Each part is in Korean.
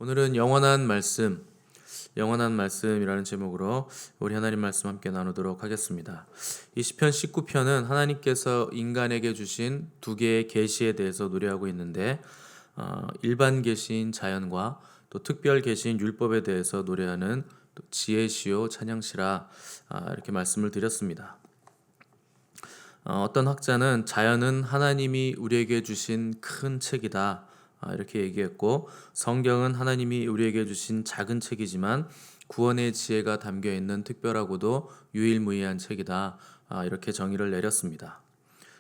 오늘은 영원한 말씀이라는 제목으로 우리 하나님 말씀 함께 나누도록 하겠습니다. 이 시편 19편은 하나님께서 인간에게 주신 두 개의 계시에 대해서 노래하고 있는데 일반 계시인 자연과 또 특별 계시인 율법에 대해서 노래하는 또 지혜시요 찬양시라 이렇게 말씀을 드렸습니다. 어떤 학자는 자연은 하나님이 우리에게 주신 큰 책이다 이렇게 얘기했고, 성경은 하나님이 우리에게 주신 작은 책이지만 구원의 지혜가 담겨 있는 특별하고도 유일무이한 책이다 이렇게 정의를 내렸습니다.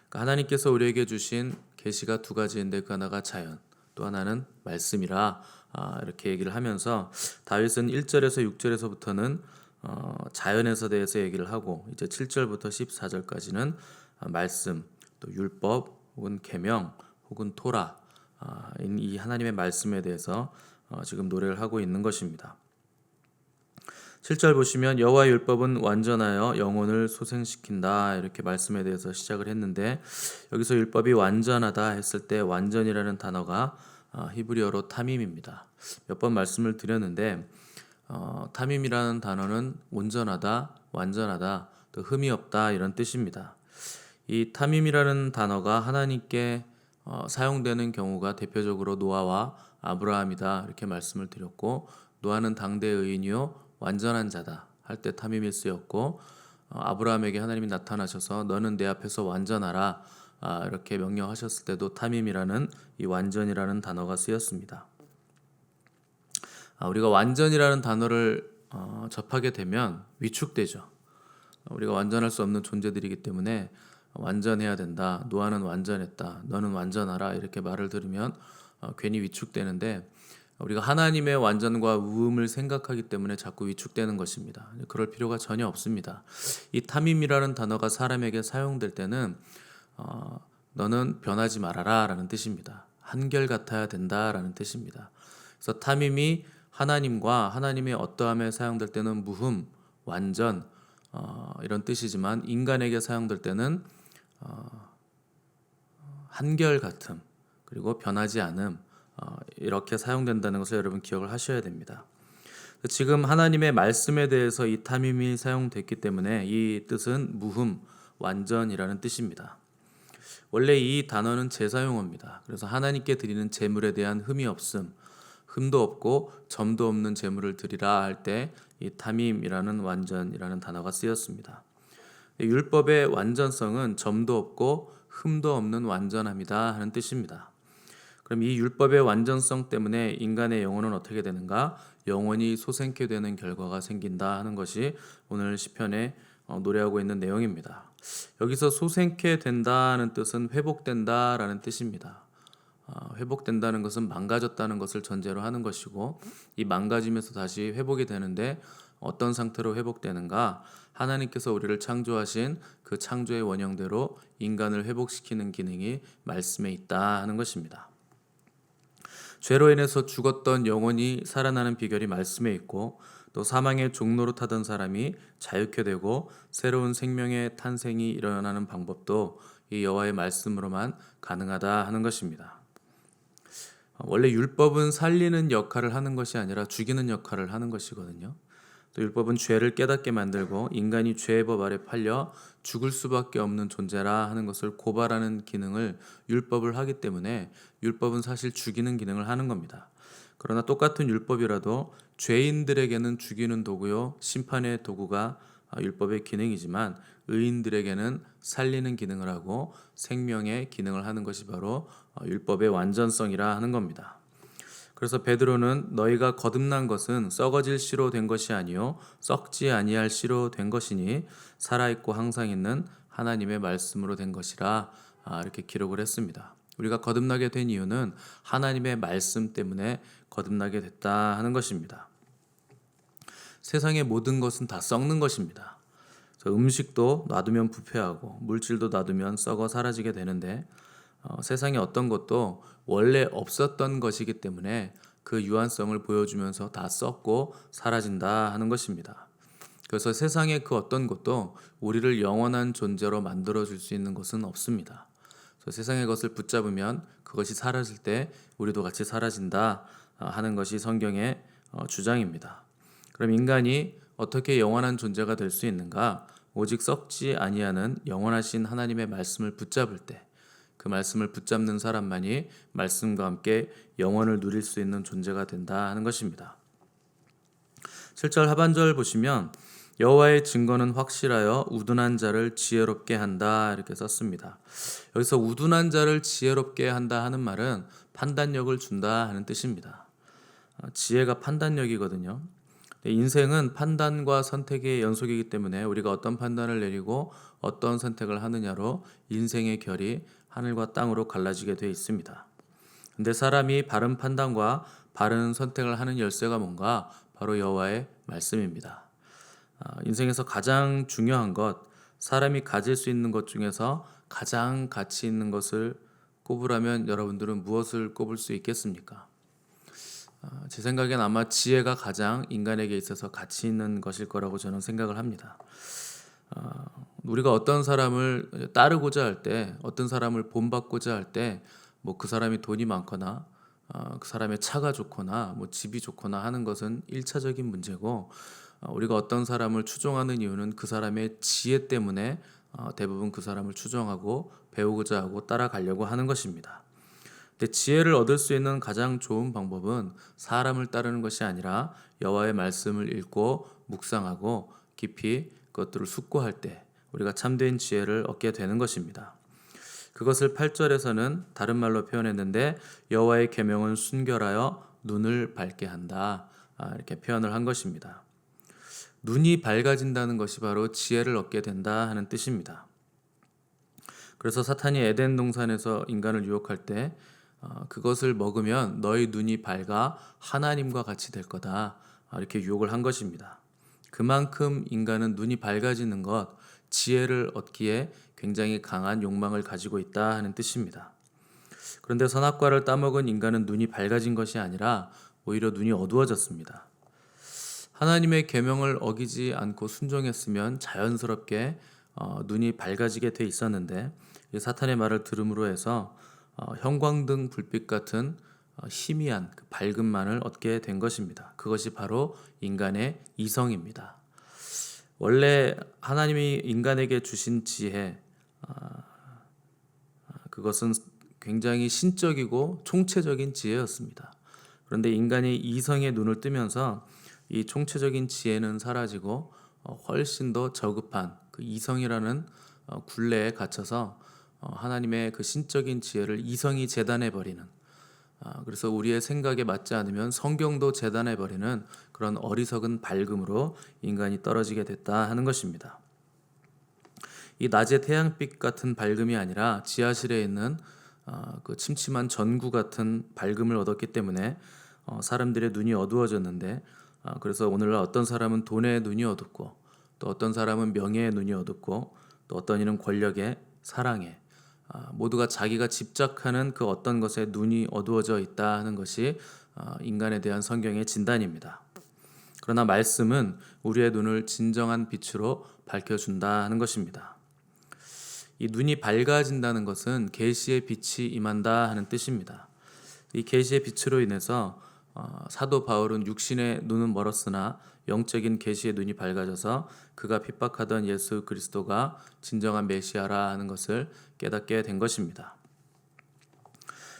그러니까 하나님께서 우리에게 주신 계시가 두 가지인데 그 하나가 자연, 또 하나는 말씀이라 이렇게 얘기를 하면서 다윗은 1절에서 6절에서부터는 자연에서 대해서 얘기를 하고, 이제 7절부터 14절까지는 말씀, 또 율법 혹은 계명 혹은 토라, 이 하나님의 말씀에 대해서 지금 노래를 하고 있는 것입니다. 7절 보시면 여호와의 율법은 완전하여 영혼을 소생시킨다 이렇게 말씀에 대해서 시작을 했는데, 여기서 율법이 완전하다 했을 때 완전이라는 단어가 히브리어로 타밈입니다. 몇 번 말씀을 드렸는데 타밈이라는 단어는 온전하다, 완전하다, 또 흠이 없다 이런 뜻입니다. 이 타밈이라는 단어가 하나님께 사용되는 경우가 대표적으로 노아와 아브라함이다 이렇게 말씀을 드렸고, 노아는 당대 의인이요 완전한 자다 할 때 타밈이 쓰였고, 아브라함에게 하나님이 나타나셔서 너는 내 앞에서 완전하라 이렇게 명령하셨을 때도 타밈이라는 이 완전이라는 단어가 쓰였습니다. 우리가 완전이라는 단어를 접하게 되면 위축되죠. 우리가 완전할 수 없는 존재들이기 때문에 완전해야 된다, 노아는 완전했다, 너는 완전하라 이렇게 말을 들으면 괜히 위축되는데, 우리가 하나님의 완전과 우음을 생각하기 때문에 자꾸 위축되는 것입니다. 그럴 필요가 전혀 없습니다. 이 타밈이라는 단어가 사람에게 사용될 때는 너는 변하지 말아라 라는 뜻입니다. 한결같아야 된다 라는 뜻입니다. 그래서 타밈이 하나님과 하나님의 어떠함에 사용될 때는 무흠, 완전 이런 뜻이지만, 인간에게 사용될 때는 한결같음, 그리고 변하지 않음 이렇게 사용된다는 것을 여러분 기억을 하셔야 됩니다. 지금 하나님의 말씀에 대해서 이 타밈이 사용됐기 때문에 이 뜻은 무흠, 완전이라는 뜻입니다. 원래 이 단어는 제사용어입니다. 그래서 하나님께 드리는 제물에 대한 흠이 없음, 흠도 없고 점도 없는 제물을 드리라 할 때 이 타밈이라는 완전이라는 단어가 쓰였습니다. 율법의 완전성은 점도 없고 흠도 없는 완전함이다 하는 뜻입니다. 그럼 이 율법의 완전성 때문에 인간의 영혼은 어떻게 되는가? 영혼이 소생케 되는 결과가 생긴다 하는 것이 오늘 시편에 노래하고 있는 내용입니다. 여기서 소생케 된다는 뜻은 회복된다라는 뜻입니다. 회복된다는 것은 망가졌다는 것을 전제로 하는 것이고, 이 망가짐에서 다시 회복이 되는데 어떤 상태로 회복되는가? 하나님께서 우리를 창조하신 그 창조의 원형대로 인간을 회복시키는 기능이 말씀에 있다 하는 것입니다. 죄로 인해서 죽었던 영혼이 살아나는 비결이 말씀에 있고, 또 사망의 종로로 타던 사람이 자유케 되고 새로운 생명의 탄생이 일어나는 방법도 이 여호와의 말씀으로만 가능하다 하는 것입니다. 원래 율법은 살리는 역할을 하는 것이 아니라 죽이는 역할을 하는 것이거든요. 또 율법은 죄를 깨닫게 만들고 인간이 죄의 법 아래 팔려 죽을 수밖에 없는 존재라 하는 것을 고발하는 기능을 율법을 하기 때문에 율법은 사실 죽이는 기능을 하는 겁니다. 그러나 똑같은 율법이라도 죄인들에게는 죽이는 도구요 심판의 도구가 율법의 기능이지만, 의인들에게는 살리는 기능을 하고 생명의 기능을 하는 것이 바로 율법의 완전성이라 하는 겁니다. 그래서 베드로는 너희가 거듭난 것은 썩어질 씨로 된 것이 아니요 썩지 아니할 씨로 된 것이니 살아있고 항상 있는 하나님의 말씀으로 된 것이라 이렇게 기록을 했습니다. 우리가 거듭나게 된 이유는 하나님의 말씀 때문에 거듭나게 됐다 하는 것입니다. 세상의 모든 것은 다 썩는 것입니다. 음식도 놔두면 부패하고 물질도 놔두면 썩어 사라지게 되는데, 세상에 어떤 것도 원래 없었던 것이기 때문에 그 유한성을 보여주면서 다 썩고 사라진다 하는 것입니다. 그래서 세상의 그 어떤 것도 우리를 영원한 존재로 만들어줄 수 있는 것은 없습니다. 그래서 세상의 것을 붙잡으면 그것이 사라질 때 우리도 같이 사라진다 하는 것이 성경의 주장입니다. 그럼 인간이 어떻게 영원한 존재가 될 수 있는가? 오직 썩지 아니하는 영원하신 하나님의 말씀을 붙잡을 때, 그 말씀을 붙잡는 사람만이 말씀과 함께 영원을 누릴 수 있는 존재가 된다 하는 것입니다. 7절 하반절 보시면 여호와의 증거는 확실하여 우둔한 자를 지혜롭게 한다 이렇게 썼습니다. 여기서 우둔한 자를 지혜롭게 한다 하는 말은 판단력을 준다 하는 뜻입니다. 지혜가 판단력이거든요. 인생은 판단과 선택의 연속이기 때문에 우리가 어떤 판단을 내리고 어떤 선택을 하느냐로 인생의 결이 하늘과 땅으로 갈라지게 되어 있습니다. 근데 사람이 바른 판단과 바른 선택을 하는 열쇠가 뭔가? 바로 여호와의 말씀입니다. 인생에서 가장 중요한 것, 사람이 가질 수 있는 것 중에서 가장 가치 있는 것을 꼽으라면 여러분들은 무엇을 꼽을 수 있겠습니까? 제 생각엔 아마 지혜가 가장 인간에게 있어서 가치 있는 것일 거라고 저는 생각을 합니다. 우리가 어떤 사람을 따르고자 할 때, 어떤 사람을 본받고자 할 때, 뭐 그 사람이 돈이 많거나 그 사람의 차가 좋거나 뭐 집이 좋거나 하는 것은 1차적인 문제고, 우리가 어떤 사람을 추종하는 이유는 그 사람의 지혜 때문에 대부분 그 사람을 추종하고 배우고자 하고 따라가려고 하는 것입니다. 근데 지혜를 얻을 수 있는 가장 좋은 방법은 사람을 따르는 것이 아니라 여호와의 말씀을 읽고 묵상하고 깊이 그것들을 숙고할 때 우리가 참된 지혜를 얻게 되는 것입니다. 그것을 8절에서는 다른 말로 표현했는데 여호와의 계명은 순결하여 눈을 밝게 한다 이렇게 표현을 한 것입니다. 눈이 밝아진다는 것이 바로 지혜를 얻게 된다 하는 뜻입니다. 그래서 사탄이 에덴 동산에서 인간을 유혹할 때 그것을 먹으면 너희 눈이 밝아 하나님과 같이 될 거다 이렇게 유혹을 한 것입니다. 그만큼 인간은 눈이 밝아지는 것, 지혜를 얻기에 굉장히 강한 욕망을 가지고 있다 하는 뜻입니다. 그런데 선악과를 따먹은 인간은 눈이 밝아진 것이 아니라 오히려 눈이 어두워졌습니다. 하나님의 계명을 어기지 않고 순종했으면 자연스럽게 눈이 밝아지게 돼 있었는데 이 사탄의 말을 들음으로 해서 형광등 불빛 같은 희미한 그 밝음만을 얻게 된 것입니다. 그것이 바로 인간의 이성입니다. 원래 하나님이 인간에게 주신 지혜, 그것은 굉장히 신적이고 총체적인 지혜였습니다. 그런데 인간이 이성의 눈을 뜨면서 이 총체적인 지혜는 사라지고 훨씬 더 저급한 그 이성이라는 굴레에 갇혀서 하나님의 그 신적인 지혜를 이성이 재단해 버리는, 그래서 우리의 생각에 맞지 않으면 성경도 재단해 버리는 그런 어리석은 밝음으로 인간이 떨어지게 됐다 하는 것입니다. 이 낮의 태양빛 같은 밝음이 아니라 지하실에 있는 그 침침한 전구 같은 밝음을 얻었기 때문에 사람들의 눈이 어두워졌는데, 그래서 오늘날 어떤 사람은 돈에 눈이 어둡고 또 어떤 사람은 명예에 눈이 어둡고 또 어떤 이는 권력에, 사랑에, 모두가 자기가 집착하는 그 어떤 것에 눈이 어두워져 있다 하는 것이 인간에 대한 성경의 진단입니다. 그러나 말씀은 우리의 눈을 진정한 빛으로 밝혀준다 하는 것입니다. 이 눈이 밝아진다는 것은 계시의 빛이 임한다 하는 뜻입니다. 이 계시의 빛으로 인해서 사도 바울은 육신의 눈은 멀었으나 영적인 계시의 눈이 밝아져서 그가 핍박하던 예수 그리스도가 진정한 메시아라 하는 것을 깨닫게 된 것입니다.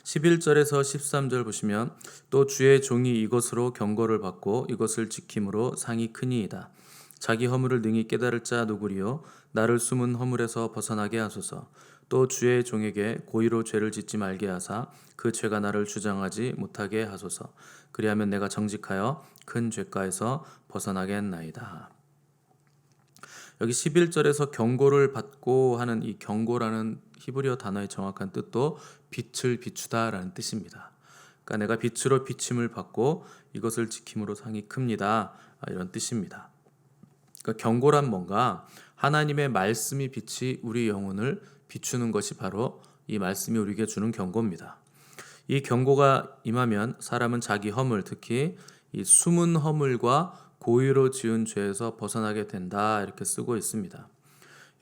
11절에서 13절 보시면 또 주의 종이 이것으로 경고를 받고 이것을 지킴으로 상이 크니이다. 자기 허물을 능히 깨달을 자 누구리요? 나를 숨은 허물에서 벗어나게 하소서. 또 주의 종에게 고의로 죄를 짓지 말게 하사 그 죄가 나를 주장하지 못하게 하소서. 그리하면 내가 정직하여 큰 죄가에서 벗어나겠나이다. 여기 11절에서 경고를 받고 하는 이 경고라는 히브리어 단어의 정확한 뜻도 빛을 비추다라는 뜻입니다. 그러니까 내가 빛으로 비침을 받고 이것을 지킴으로 상이 큽니다. 이런 뜻입니다. 그러니까 경고란 뭔가 하나님의 말씀이 빛이 우리 영혼을 비추는 것이 바로 이 말씀이 우리에게 주는 경고입니다. 이 경고가 임하면 사람은 자기 허물, 특히 이 숨은 허물과 고의로 지은 죄에서 벗어나게 된다 이렇게 쓰고 있습니다.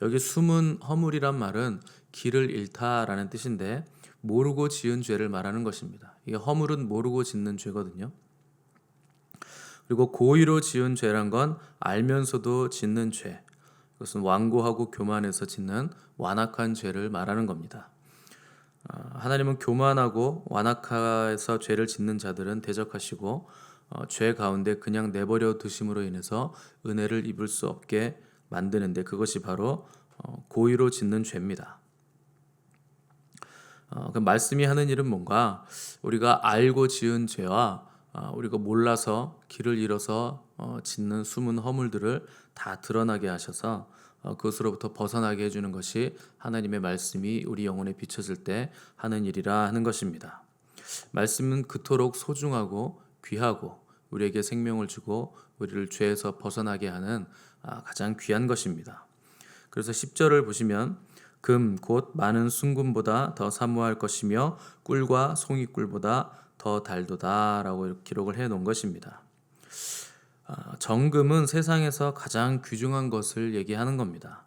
여기 숨은 허물이란 말은 길을 잃다라는 뜻인데 모르고 지은 죄를 말하는 것입니다. 이게 허물은 모르고 짓는 죄거든요. 그리고 고의로 지은 죄란 건 알면서도 짓는 죄. 그것은 완고하고 교만해서 짓는 완악한 죄를 말하는 겁니다. 하나님은 교만하고 완악해서 죄를 짓는 자들은 대적하시고 죄 가운데 그냥 내버려 두심으로 인해서 은혜를 입을 수 없게 만드는데 그것이 바로 고의로 짓는 죄입니다. 그 말씀이 하는 일은 뭔가 우리가 알고 지은 죄와 우리가 몰라서 길을 잃어서 짓는 숨은 허물들을 다 드러나게 하셔서 그것으로부터 벗어나게 해주는 것이 하나님의 말씀이 우리 영혼에 비춰질 때 하는 일이라 하는 것입니다. 말씀은 그토록 소중하고 귀하고 우리에게 생명을 주고 우리를 죄에서 벗어나게 하는 가장 귀한 것입니다. 그래서 10절을 보시면 금 곧 많은 순금보다 더 사모할 것이며 꿀과 송이꿀보다 더 달도다 라고 이렇게 기록을 해 놓은 것입니다. 정금은 세상에서 가장 귀중한 것을 얘기하는 겁니다.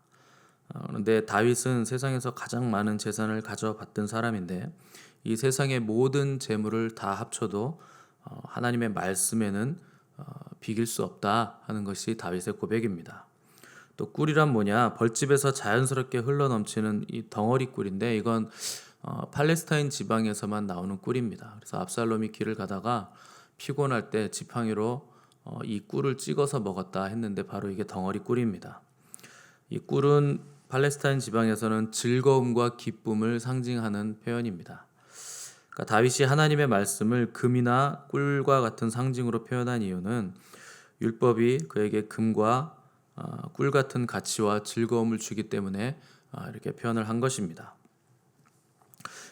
그런데 다윗은 세상에서 가장 많은 재산을 가져봤던 사람인데 이 세상의 모든 재물을 다 합쳐도 하나님의 말씀에는 비길 수 없다 하는 것이 다윗의 고백입니다. 또 꿀이란 뭐냐? 벌집에서 자연스럽게 흘러넘치는 이 덩어리 꿀인데 이건 팔레스타인 지방에서만 나오는 꿀입니다. 그래서 압살롬이 길을 가다가 피곤할 때 지팡이로 이 꿀을 찍어서 먹었다 했는데 바로 이게 덩어리 꿀입니다. 이 꿀은 팔레스타인 지방에서는 즐거움과 기쁨을 상징하는 표현입니다. 그러니까 다윗이 하나님의 말씀을 금이나 꿀과 같은 상징으로 표현한 이유는 율법이 그에게 금과 꿀 같은 가치와 즐거움을 주기 때문에 이렇게 표현을 한 것입니다.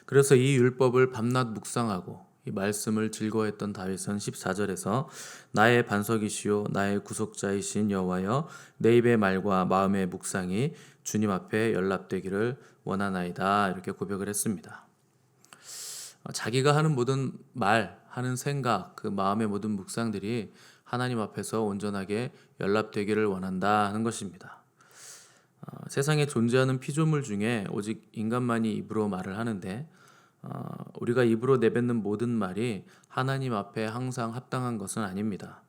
그래서 이 율법을 밤낮 묵상하고 이 말씀을 즐거워했던 다윗은 14절에서 나의 반석이시요 나의 구속자이신 여호와여 내 입의 말과 마음의 묵상이 주님 앞에 연락되기를 원하나이다 이렇게 고백을 했습니다. 자기가 하는 모든 말, 하는 생각, 그 마음의 모든 묵상들이 하나님 앞에서 온전하게 연락되기를 원한다 하는 것입니다. 세상에 존재하는 피조물 중에 오직 인간만이 입으로 말을 하는데 우리가 입으로 내뱉는 모든 말이 하나님 앞에 항상 합당한 것은 아닙니다.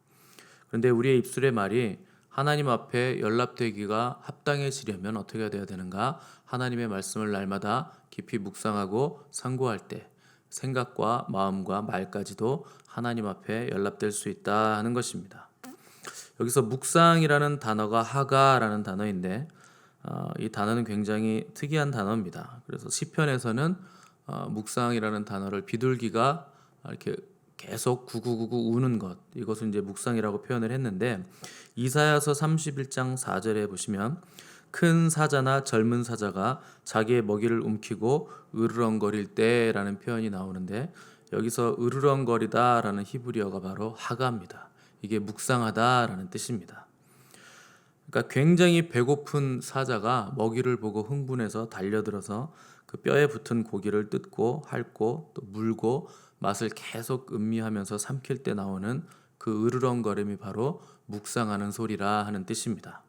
그런데 우리의 입술의 말이 하나님 앞에 연락되기가 합당해지려면 어떻게 해야 되는가? 하나님의 말씀을 날마다 깊이 묵상하고 상고할 때 생각과 마음과 말까지도 하나님 앞에 연락될 수 있다 하는 것입니다. 여기서 묵상이라는 단어가 하가라는 단어인데 이 단어는 굉장히 특이한 단어입니다. 그래서 시편에서는 묵상이라는 단어를 비둘기가 이렇게 계속 구구구구 우는 것 이것을 이제 묵상이라고 표현을 했는데 이사야서 31장 4절에 보시면 큰 사자나 젊은 사자가 자기의 먹이를 움키고 으르렁거릴 때라는 표현이 나오는데 여기서 으르렁거리다라는 히브리어가 바로 하가입니다. 이게 묵상하다라는 뜻입니다. 그러니까 굉장히 배고픈 사자가 먹이를 보고 흥분해서 달려들어서 그 뼈에 붙은 고기를 뜯고 핥고 또 물고 맛을 계속 음미하면서 삼킬 때 나오는 그 으르렁거림이 바로 묵상하는 소리라 하는 뜻입니다.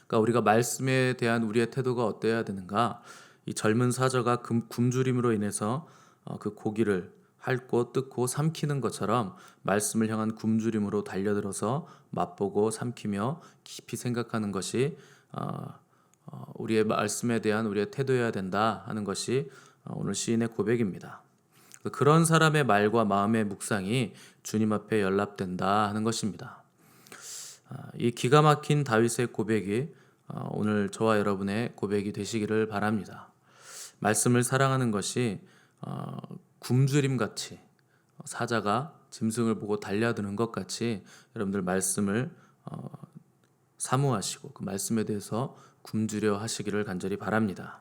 그러니까 우리가 말씀에 대한 우리의 태도가 어때야 되는가? 이 젊은 사자가 굶주림으로 인해서 그 고기를 핥고 뜯고 삼키는 것처럼 말씀을 향한 굶주림으로 달려들어서 맛보고 삼키며 깊이 생각하는 것이 우리의 말씀에 대한 우리의 태도여야 된다 하는 것이 오늘 시인의 고백입니다. 그런 사람의 말과 마음의 묵상이 주님 앞에 연락된다 하는 것입니다. 이 기가 막힌 다윗의 고백이 오늘 저와 여러분의 고백이 되시기를 바랍니다. 말씀을 사랑하는 것이 굶주림같이 사자가 짐승을 보고 달려드는 것 같이 여러분들 말씀을 사모하시고 그 말씀에 대해서 굶주려 하시기를 간절히 바랍니다.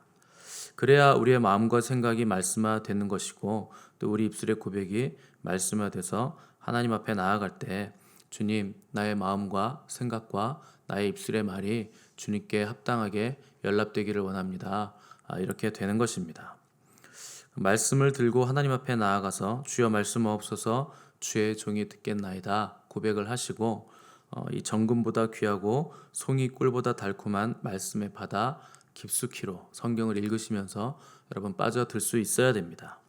그래야 우리의 마음과 생각이 말씀화되는 것이고 또 우리 입술의 고백이 말씀화돼서 하나님 앞에 나아갈 때 주님 나의 마음과 생각과 나의 입술의 말이 주님께 합당하게 연락되기를 원합니다. 이렇게 되는 것입니다. 말씀을 들고 하나님 앞에 나아가서 주여 말씀하옵소서 주의 종이 듣겠나이다 고백을 하시고 이 정금보다 귀하고 송이 꿀보다 달콤한 말씀의 바다 깊숙이로 성경을 읽으시면서 여러분 빠져들 수 있어야 됩니다.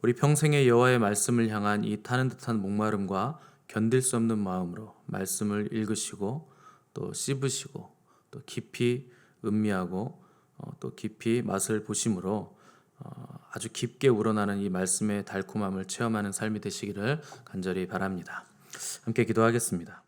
우리 평생의 여호와의 말씀을 향한 이 타는 듯한 목마름과 견딜 수 없는 마음으로 말씀을 읽으시고 또 씹으시고 또 깊이 음미하고 또 깊이 맛을 보심으로 아주 깊게 우러나는 이 말씀의 달콤함을 체험하는 삶이 되시기를 간절히 바랍니다. 함께 기도하겠습니다.